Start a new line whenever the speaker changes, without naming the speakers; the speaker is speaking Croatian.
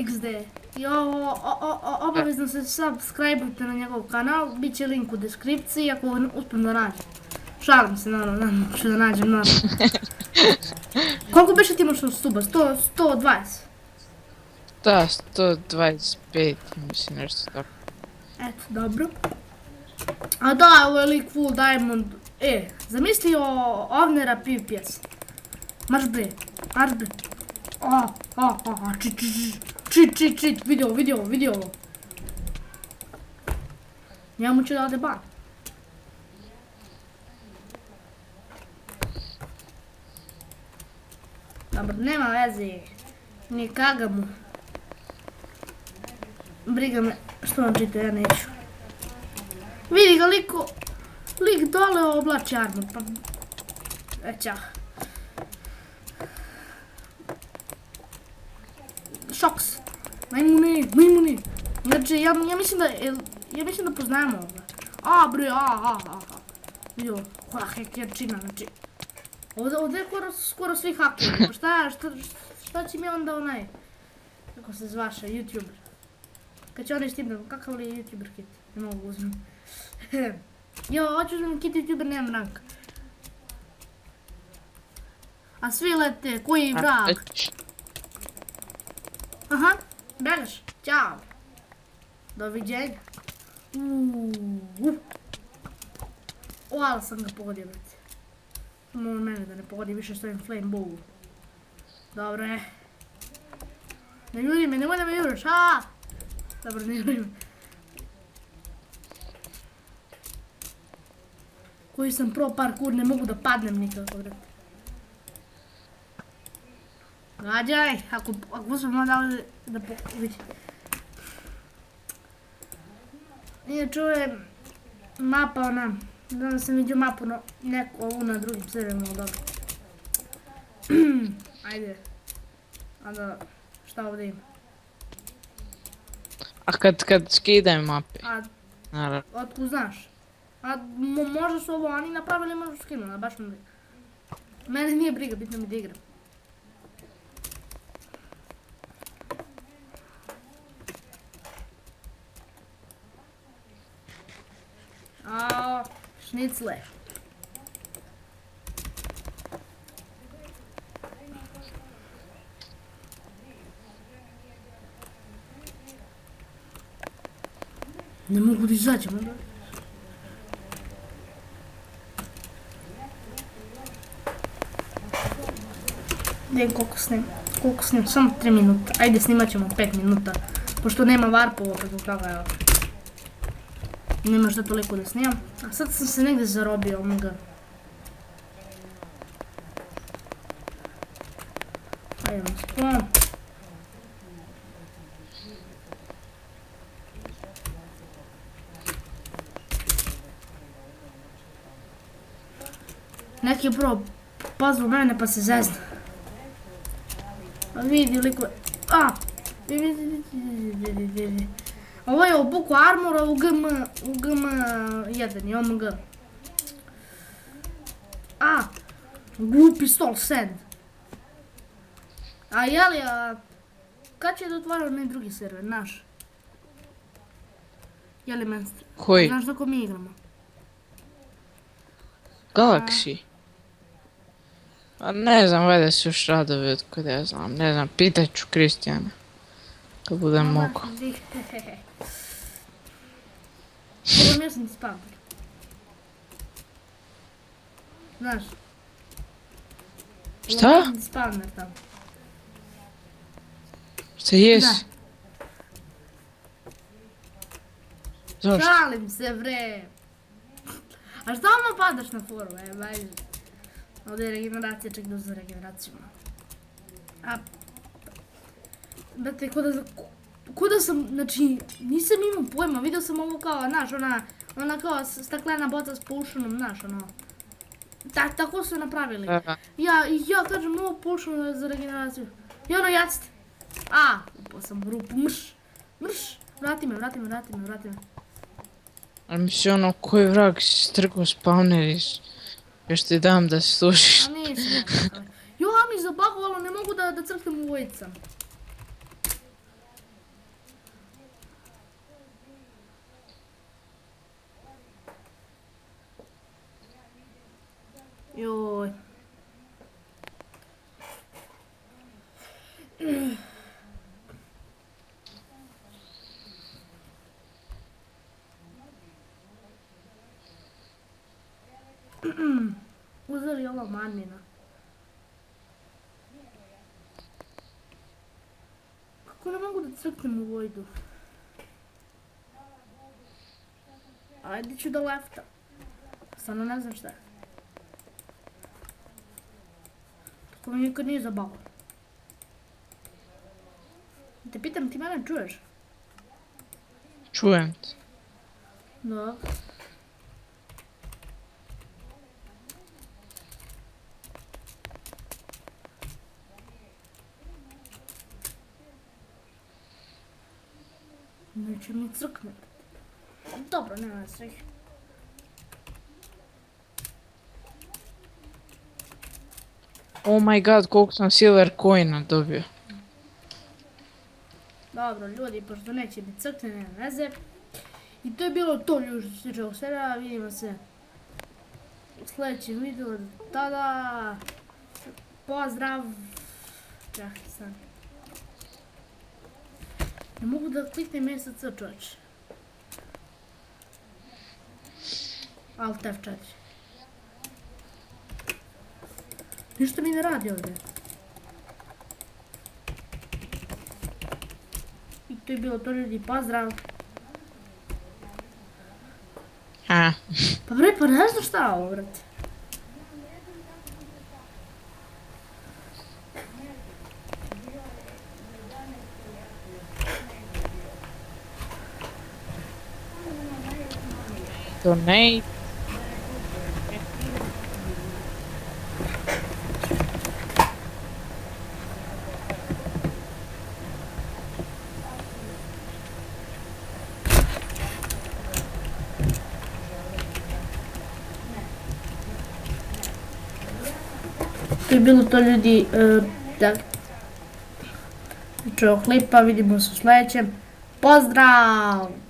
XD. I obavezno se subscribe-ujte na njegov kanal, bit će link u deskripciji ako ga uspijem da nađem. Šalim se, naravno, ću da nađem, naravno. Koliko beše ti imaš suba? 120?
Da, 125, mislim nešto tako.
Eto, dobro. A da, ovo je lik full diamond. Zamislio Ovnera PvPS. Marš bre, marš bre. Cheat, vidio. Njemu će da ode ban. Dobro, nema veze. Nikaga mu. Briga me, što vam čita, ja neću. Vidi ga lik dole oblači armor, pa... Ećah. Šoks. Majmune. Znači, ja mislim da poznajemo ovoga. Bre. Vidio, koja hekerčina, znači. Ovdje je skoro svi hakeri, pa šta će mi onda onaj, kako se zvaše, YouTuber. Kad će onaj štibno, kakav li je YouTuber kit, ne mogu uzmem. Hoću uzmem kit YouTuber, nemam rank. A svi lete, koji vrag. Aha, begaš, ćao. Doviđenja. Ali sam ga pogodio, brate. Samo mene da ne pogodi više stojim flame bow. Dobro je. Ne juri me, nemoj da me juraš, Dobro, ne juri me. Koji sam pro parkour, ne mogu da padnem nikako, brate. Gađaj, ako sam malo da vidi. Inače, ovo je mapa ona, danas sam vidio mapu na neku ovu na drugim serverima, dobro. Ajde. A da, šta ovdje ima?
A kad skidaju mape? Naravno.
Otkud znaš? A možda su ovo oni napravili, možda su skinuli, baš me briga. Mene nije briga, bitno mi da igram. Šnicle. Ne mogu da izađem, onda. Gdje koliko snim, samo 3 minuta. Ajde, snimat ćemo 5 minuta. Pošto nema varpova, pa zbog toga, evo. Nema što toliko da snimam. A sad sam se negdje zarobio, onoga. Ajde na spawn. Neki je prvo pozvao mene pa se zezna. A vidi likove. Vidi. Ovo je obuku armora u GM1 i OMG. Glupi stol, send. A jeli, kad će da otvara onaj drugi server, naš? Jeli Menster?
Koji?
Znaš dok mi igramo?
Galaxy? A ne znam, valjda se još radovi od kod ja znam, ne znam, pitat ću Kristijana. Kad budem mogo.
Ovo ja sam ti spavner. Znaš?
Šta?
Ja sam ti spavner tamo.
Šta jesi? Zašto?
Šalim se, bre. A šta ono padaš na foru, vajde? Ovdje je regeneracija, ček da za regeneraciju. Brate, ko da sam, znači, nisam imao pojma, vidio sam ovo kao, znaš, ona kao staklena boca s potionom, znaš, ono. Tako su je napravili. Ja kažem, ovo potion je za regeneraciju. I ono, jacite. Upao sam u rupu, mrš. Vrati me.
Ali misli ono, koji vrag si strgao spawner još ti dam da se služiš.
A nisam ja. Mi zabagovalo, ne mogu da crknem u vojicam. Uzeli ovo manmina. Kako ne mogu da crknem u vojdu? Ajde ću do lefta. Stvarno ne znam šta je. Tako mi nikad nije zabavno. Te pitam, ti mene čuješ?
Čujem te.
Da. Neće mi crknuti. Dobro, nema svih.
Oh my god, koliko sam silver coina dobio.
Dobro, ljudi, pošto neće biti crkne, nema veze. I to je bilo to, ljudi, što se tiče ovog serija. Vidimo se u sljedećem videu. Tada! Pozdrav! Čekaj sad. Ne mogu da kliknem mjesec čovječ. Alt F4. Ništa mi ne radi ovdje. I to je bilo to, ljudi, pozdrav.
A,
Pa bre, pa ne znam šta ovo, brate.
donate.
To je bilo to, ljudi, da čuo klipa, vidimo se u sljedećem. Pozdrav!